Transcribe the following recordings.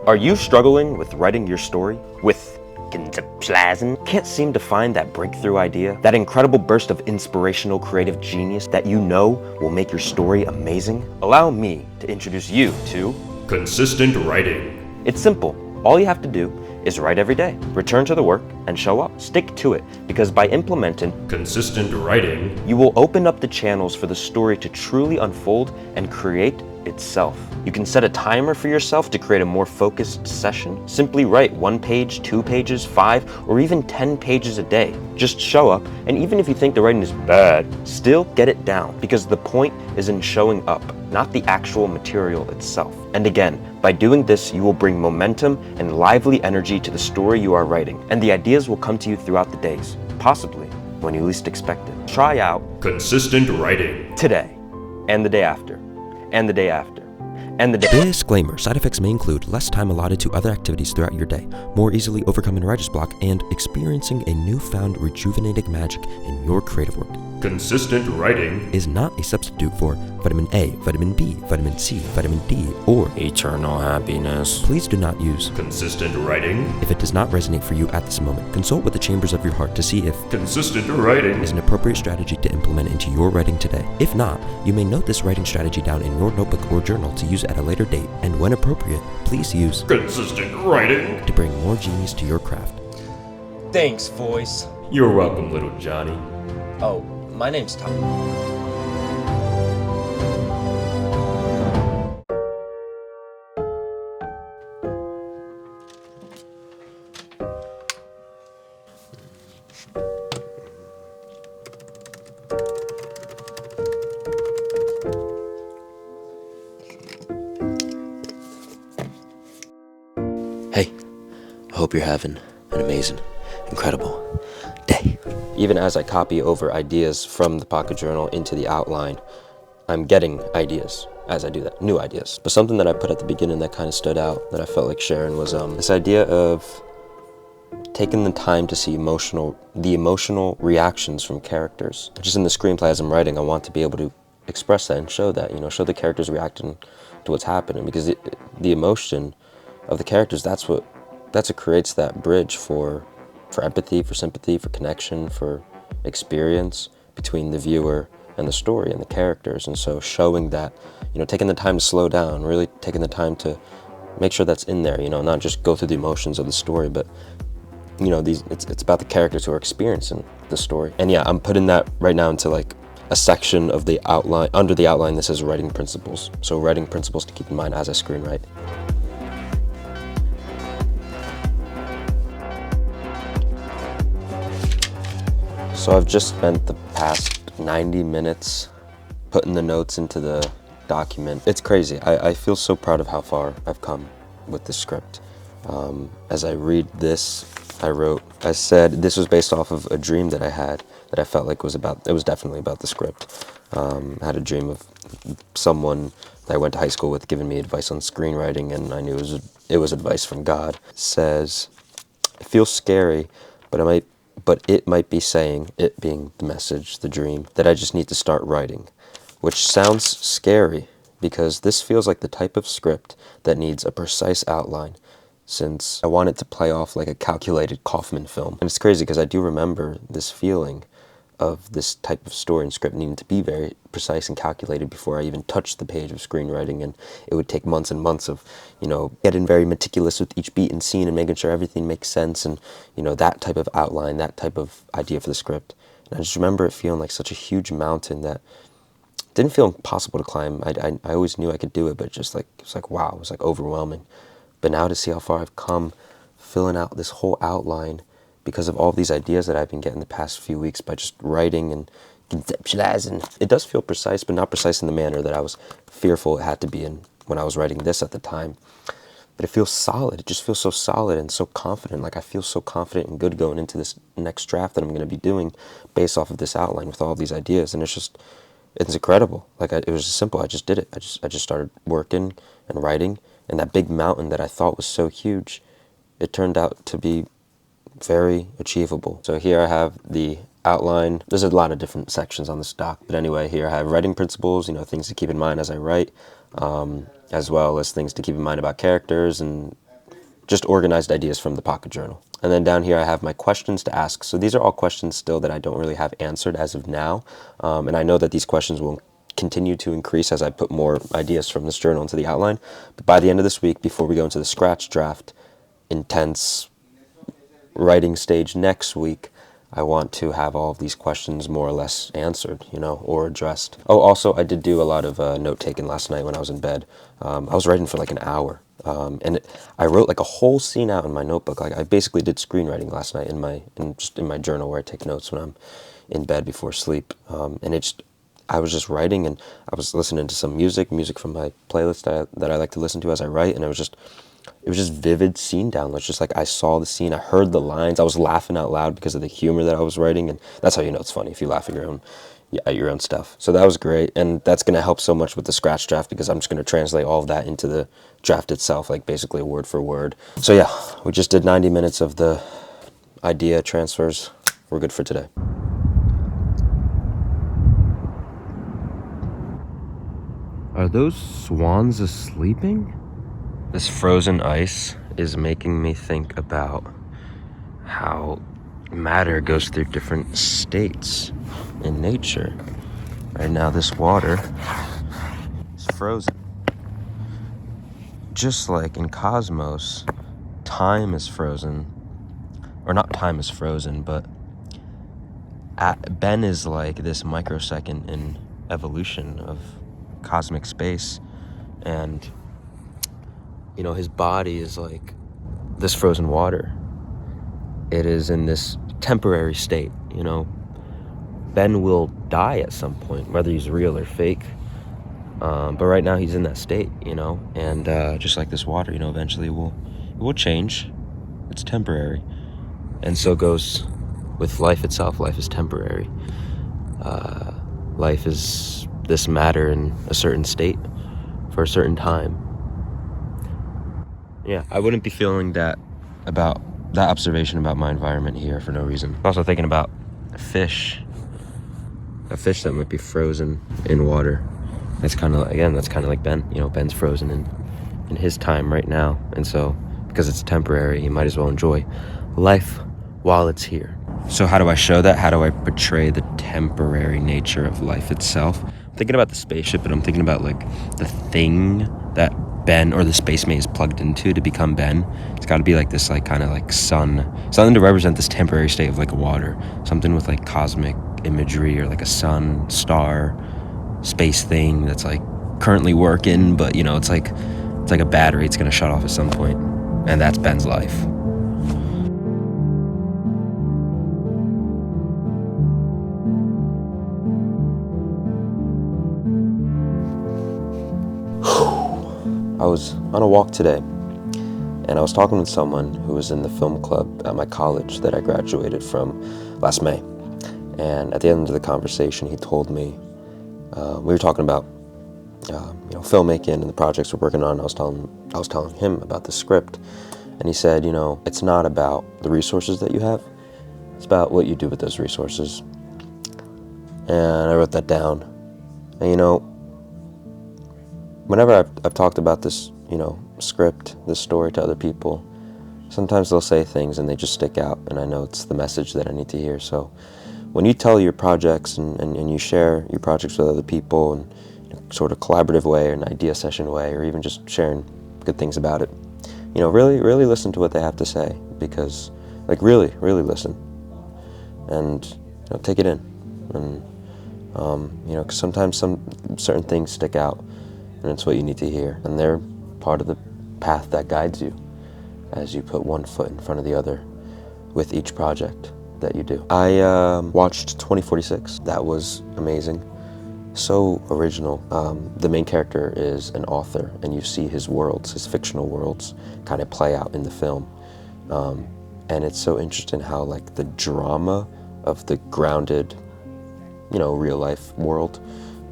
Are you struggling with writing your story? Can't seem to find that breakthrough idea? That incredible burst of inspirational creative genius that you know will make your story amazing? Allow me to introduce you to consistent writing. It's simple. All you have to do is write every day. Return to the work and show up. Stick to it, because by implementing consistent writing, you will open up the channels for the story to truly unfold and create itself. You can set a timer for yourself to create a more focused session. Simply write 1 page, 2 pages, 5, or even 10 pages a day. Just show up, and even if you think the writing is bad, still get it down, because the point is in showing up, not the actual material itself. And again, by doing this, you will bring momentum and lively energy to the story you are writing, and the ideas will come to you throughout the days, possibly when you least expect it. Try out consistent writing today, and the day after, and the day after, and the day. Disclaimer: side effects may include less time allotted to other activities throughout your day, more easily overcoming writer's block, and experiencing a newfound rejuvenating magic in your creative work. Consistent writing Is not a substitute for vitamin A, vitamin B, vitamin C, vitamin D, or Eternal happiness. please do not use. consistent writing If it does not resonate for you at this moment, consult with the chambers of your heart to see if consistent writing is an appropriate strategy to implement into your writing today. If not, you may note this writing strategy down in your notebook or journal to use at a later date, and when appropriate, please use consistent writing. to bring more genius to your craft. Thanks, voice. You're welcome, little Johnny. Oh, my name's Tom. Hey, I hope you're having an amazing, incredible day. Even as I copy over ideas from the pocket journal into the outline, I'm getting ideas as I do that, new ideas. But something that I put at the beginning that kind of stood out, that I felt like sharing, was this idea of taking the time to see the emotional reactions from characters. Just in the screenplay as I'm writing, I want to be able to express that and show that, show the characters reacting to what's happening, because the emotion of the characters, that's what creates that bridge for empathy, for sympathy, for connection, for experience between the viewer and the story and the characters. And so showing that, taking the time to slow down, really taking the time to make sure that's in there, not just go through the emotions of the story, but it's about the characters who are experiencing the story. And yeah, I'm putting that right now into like a section of the outline. Under the outline, this is writing principles. So writing principles to keep in mind as I screenwrite. So I've just spent the past 90 minutes putting the notes into the document. It's crazy. I feel so proud of how far I've come with the script. As I read this, I said this was based off of a dream that I had that I felt like it was definitely about the script. I had a dream of someone that I went to high school with giving me advice on screenwriting, and I knew it was advice from God. It says, it feels scary, but it might be saying, it being the message, the dream, that I just need to start writing, which sounds scary because this feels like the type of script that needs a precise outline, since I want it to play off like a calculated Kaufman film. And it's crazy because I do remember this feeling of this type of story and script needing to be very precise and calculated before I even touched the page of screenwriting, and it would take months and months of, getting very meticulous with each beat and scene and making sure everything makes sense, and, that type of outline, that type of idea for the script. And I just remember it feeling like such a huge mountain that didn't feel impossible to climb. I always knew I could do it, but just like, it was like, wow, it was like overwhelming. But now to see how far I've come filling out this whole outline because of all these ideas that I've been getting the past few weeks by just writing and conceptualizing. It does feel precise, but not precise in the manner that I was fearful it had to be in when I was writing this at the time. But it feels solid. It just feels so solid and so confident. Like I feel so confident and good going into this next draft that I'm going to be doing based off of this outline with all these ideas. And it's incredible. Like it was just simple. I just did it. I just started working and writing, and that big mountain that I thought was so huge, it turned out to be very achievable. So here I have the outline. There's a lot of different sections on this doc, but anyway, here I have writing principles, things to keep in mind as I write, as well as things to keep in mind about characters and just organized ideas from the pocket journal. And then down here I have my questions to ask. So these are all questions still that I don't really have answered as of now. And I know that these questions will continue to increase as I put more ideas from this journal into the outline. But by the end of this week, before we go into the scratch draft, intense writing stage next week, I want to have all of these questions more or less answered, or addressed. Oh, also, I did do a lot of note-taking last night when I was in bed. I was writing for like an hour, I wrote like a whole scene out in my notebook. Like I basically did screenwriting last night just in my journal where I take notes when I'm in bed before sleep. I was just writing, and I was listening to some music from my playlist that I like to listen to as I write, and it was just vivid scene downloads. Just like I saw the scene, I heard the lines, I was laughing out loud because of the humor that I was writing, and that's how you know it's funny, if you laugh at your own stuff. So that was great, and that's going to help so much with the scratch draft because I'm just going to translate all of that into the draft itself, like basically word for word. So yeah, we just did 90 minutes of the idea transfers. We're good for today. Are those swans sleeping? This frozen ice is making me think about how matter goes through different states in nature. Right now, this water is frozen. Just like in Cosmos, time is frozen. Or not time is frozen, but Ben is like this microsecond in evolution of cosmic space. And his body is like this frozen water. It is in this temporary state, Ben will die at some point, whether he's real or fake. But right now he's in that state, and just like this water, eventually it will change. It's temporary. And so goes with life itself. Life is temporary. Life is this matter in a certain state for a certain time. Yeah, I wouldn't be feeling that observation about my environment here for no reason. I'm also thinking about a fish that might be frozen in water. That's kind of like Ben. Ben's frozen in his time right now, and so because it's temporary, you might as well enjoy life while it's here. So how do I show that? How do I portray the temporary nature of life itself? I'm thinking about the spaceship, and I'm thinking about like the thing that Ben or the space mate is plugged into to become Ben. It's got to be like this, like kind of like sun, something to represent this temporary state of like water, something with like cosmic imagery or like a sun, star, space thing that's like currently working, but it's like a battery. It's gonna shut off at some point, and that's Ben's life. I was on a walk today, and I was talking with someone who was in the film club at my college that I graduated from last May. And at the end of the conversation, he told me, we were talking about filmmaking and the projects we're working on. I was telling him about the script, and he said, it's not about the resources that you have, it's about what you do with those resources. And I wrote that down. And whenever I've talked about this, script, this story to other people, sometimes they'll say things and they just stick out, and I know it's the message that I need to hear. So when you tell your projects and you share your projects with other people in a sort of collaborative way or an idea session way, or even just sharing good things about it, really, really listen to what they have to say, because really, really listen and take it in. And because sometimes some certain things stick out, and it's what you need to hear, and they're part of the path that guides you as you put one foot in front of the other with each project that you do. I watched 2046. That was amazing. So original. The main character is an author, and you see his worlds, his fictional worlds, kind of play out in the film. And it's so interesting how like the drama of the grounded, real life world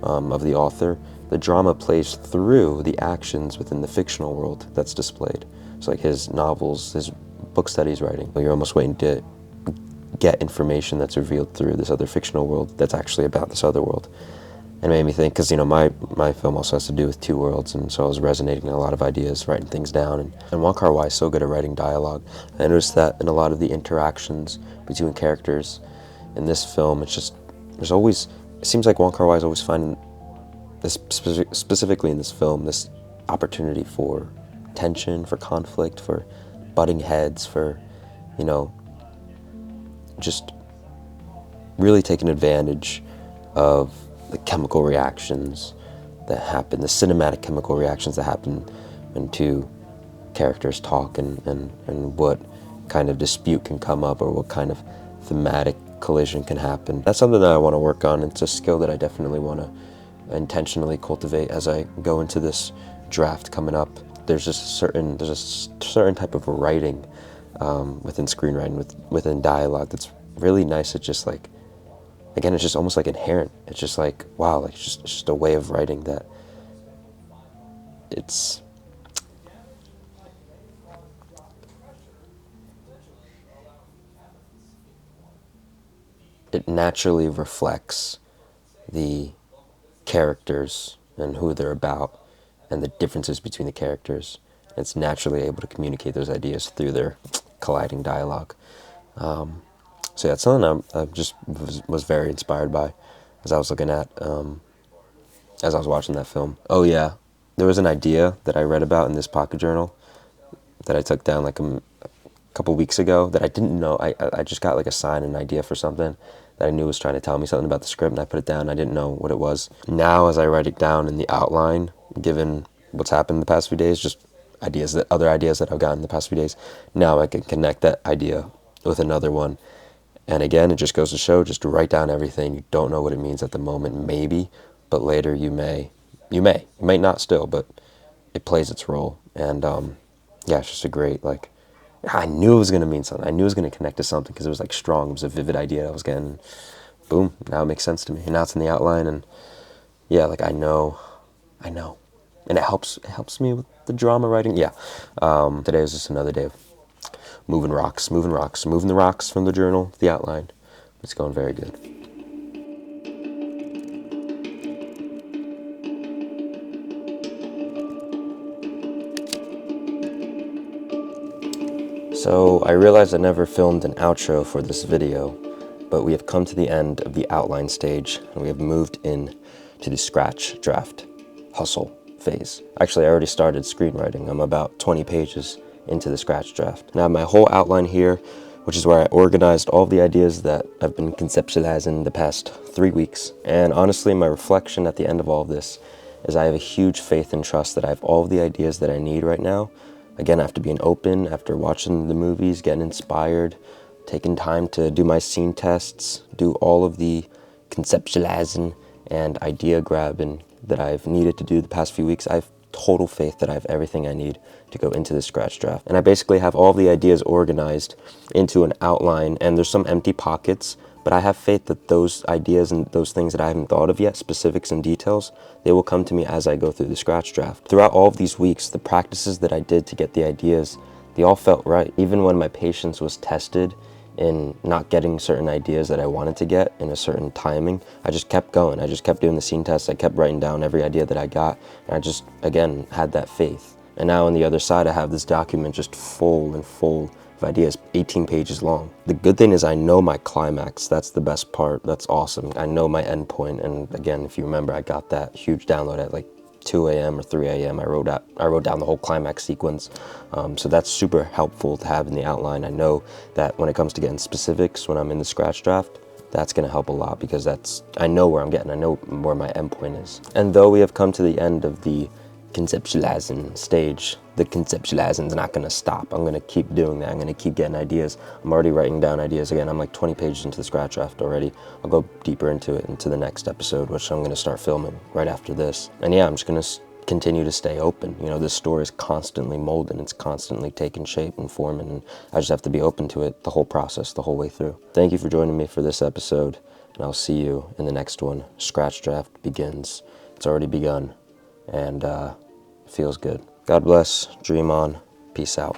of the author, the drama plays through the actions within the fictional world that's displayed. It's like his novels, his books that he's writing. You're almost waiting to get information that's revealed through this other fictional world that's actually about this other world. it made me think, because, you know, my film also has to do with two worlds, and so I was resonating a lot of ideas, writing things down. And Wong Kar-wai is so good at writing dialogue. I noticed that in a lot of the interactions between characters in this film, it's just, it seems like Wong Kar-wai is always finding this, specifically in this film, this opportunity for tension, for conflict, for butting heads, for, you know, just really taking advantage of the chemical reactions that happen, the cinematic chemical reactions that happen when two characters talk, and what kind of dispute can come up, or what kind of thematic collision can happen. That's something that I want to work on. It's a skill that I definitely want to intentionally cultivate as I go into this draft coming up. There's a certain type of writing within screenwriting, within dialogue, that's really nice. It's just like, again, it's just almost like inherent. It's just like, wow, like it's just a way of writing that it naturally reflects the characters and who they're about, and the differences between the characters. It's naturally able to communicate those ideas through their colliding dialogue. So yeah, it's something I just was very inspired by as I was looking at, as I was watching that film. Oh yeah, there was an idea that I read about in this pocket journal that I took down like a couple weeks ago that I didn't know. I just got like a sign, an idea for something that I knew was trying to tell me something about the script, and I put it down. I didn't know what it was. Now, as I write it down in the outline, given what's happened the past few days, just other ideas that I've gotten the past few days, now I can connect that idea with another one. And again, it just goes to show, just to write down everything. You don't know what it means at the moment, maybe, but later you might not still, but it plays its role. And yeah, it's just a great, like, I knew it was going to mean something. I knew it was going to connect to something, because it was like strong. It was a vivid idea I was getting. Boom, now it makes sense to me. And now it's in the outline, and yeah, like I know. And it helps me with the drama writing. Yeah, today was just another day of moving the rocks from the journal to the outline. It's going very good. So I realized I never filmed an outro for this video, but we have come to the end of the outline stage, and we have moved in to the scratch draft hustle phase. Actually, I already started screenwriting. I'm about 20 pages into the scratch draft. Now I have my whole outline here, which is where I organized all the ideas that I've been conceptualizing the past 3 weeks. And honestly, my reflection at the end of all of this is I have a huge faith and trust that I have all of the ideas that I need right now. Again, after being open, after watching the movies, getting inspired, taking time to do my scene tests, do all of the conceptualizing and idea grabbing that I've needed to do the past few weeks, I have total faith that I have everything I need to go into the scratch draft. And I basically have all the ideas organized into an outline, and there's some empty pockets, but I have faith that those ideas and those things that I haven't thought of yet, specifics and details, they will come to me as I go through the scratch draft. Throughout all of these weeks, the practices that I did to get the ideas, they all felt right. Even when my patience was tested in not getting certain ideas that I wanted to get in a certain timing, I just kept going. I just kept doing the scene tests. I kept writing down every idea that I got, and I just, again, had that faith. And now on the other side, I have this document just full of ideas, 18 pages long. The good thing is I know my climax. That's the best part. That's awesome. I know my end point. And again, if you remember, I got that huge download at like 2 a.m. or 3 a.m. I wrote down the whole climax sequence. So that's super helpful to have in the outline. I know that when it comes to getting specifics, when I'm in the scratch draft, that's going to help a lot, because I know where I'm getting. I know where my end point is. And though we have come to the end of the conceptualizing stage, the conceptualizing is not going to stop. I'm going to keep doing that. I'm going to keep getting ideas. I'm already writing down ideas. Again, I'm like 20 pages into the scratch draft already. I'll go deeper into it into the next episode, which I'm going to start filming right after this. And yeah, I'm just going to continue to stay open. You know, this story is constantly molding. It's constantly taking shape and forming, and I just have to be open to it the whole process, the whole way through. Thank you for joining me for this episode, and I'll see you in the next one. Scratch draft begins. It's already begun, and it feels good. God bless. Dream on. Peace out.